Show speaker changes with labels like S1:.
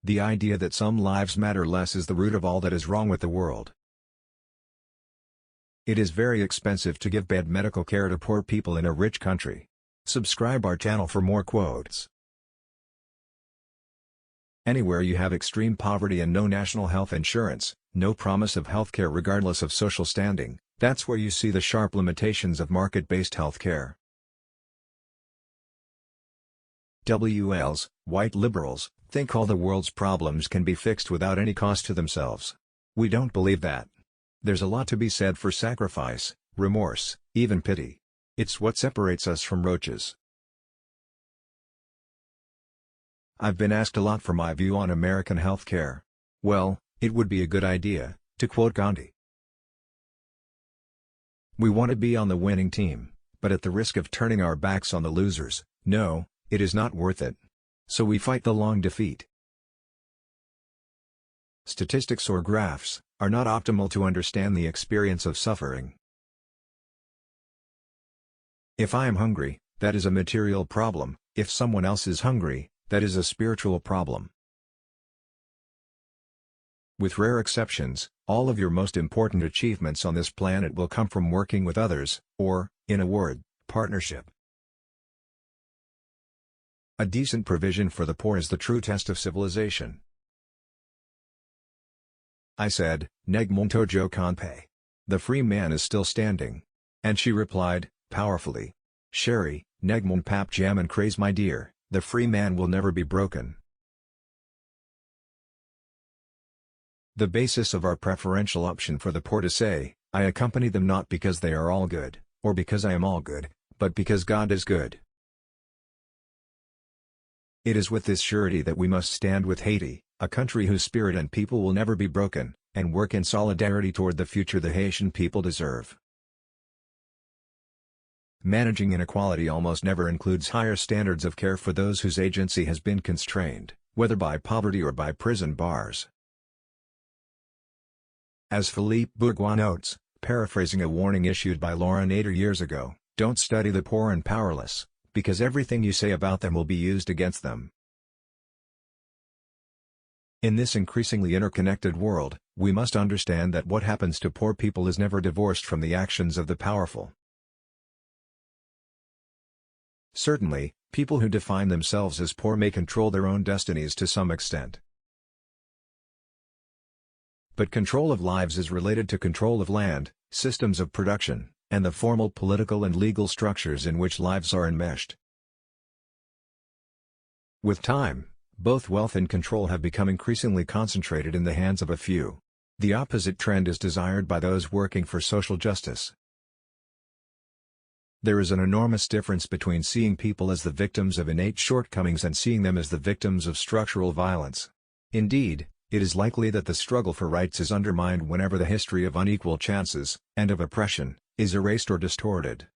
S1: The idea that some lives matter less is the root of all that is wrong with the world. It is very expensive to give bad medical care to poor people in a rich country. Subscribe our channel for more quotes. Anywhere you have extreme poverty and no national health insurance, no promise of healthcare regardless of social standing, that's where you see the sharp limitations of market-based healthcare. WLs, white liberals, think all the world's problems can be fixed without any cost to themselves. We don't believe that. There's a lot to be said for sacrifice, remorse, even pity. It's what separates us from roaches. I've been asked a lot for my view on American healthcare. Well, it would be a good idea, to quote Gandhi. We want to be on the winning team, but at the risk of turning our backs on the losers. No, it is not worth it. So we fight the long defeat. Statistics or graphs are not optimal to understand the experience of suffering. If I am hungry, that is a material problem. If someone else is hungry, that is a spiritual problem. With rare exceptions, all of your most important achievements on this planet will come from working with others, or, in a word, partnership. A decent provision for the poor is the true test of civilization. I said, "Neg montojo kanpe." The free man is still standing. And she replied, powerfully, "Sherry, neg mon pap jam and craze my dear, the free man will never be broken." The basis of our preferential option for the poor to say, "I accompany them not because they are all good, or because I am all good, but because God is good." It is with this surety that we must stand with Haiti, a country whose spirit and people will never be broken, and work in solidarity toward the future the Haitian people deserve. Managing inequality almost never includes higher standards of care for those whose agency has been constrained, whether by poverty or by prison bars. As Philippe Bourgois notes, paraphrasing a warning issued by Laura Nader years ago, "Don't study the poor and powerless, because everything you say about them will be used against them." In this increasingly interconnected world, we must understand that what happens to poor people is never divorced from the actions of the powerful. Certainly, people who define themselves as poor may control their own destinies to some extent. But control of lives is related to control of land, systems of production, and the formal political and legal structures in which lives are enmeshed. With time, both wealth and control have become increasingly concentrated in the hands of a few. The opposite trend is desired by those working for social justice. There is an enormous difference between seeing people as the victims of innate shortcomings and seeing them as the victims of structural violence. Indeed, it is likely that the struggle for rights is undermined whenever the history of unequal chances, and of oppression, is erased or distorted.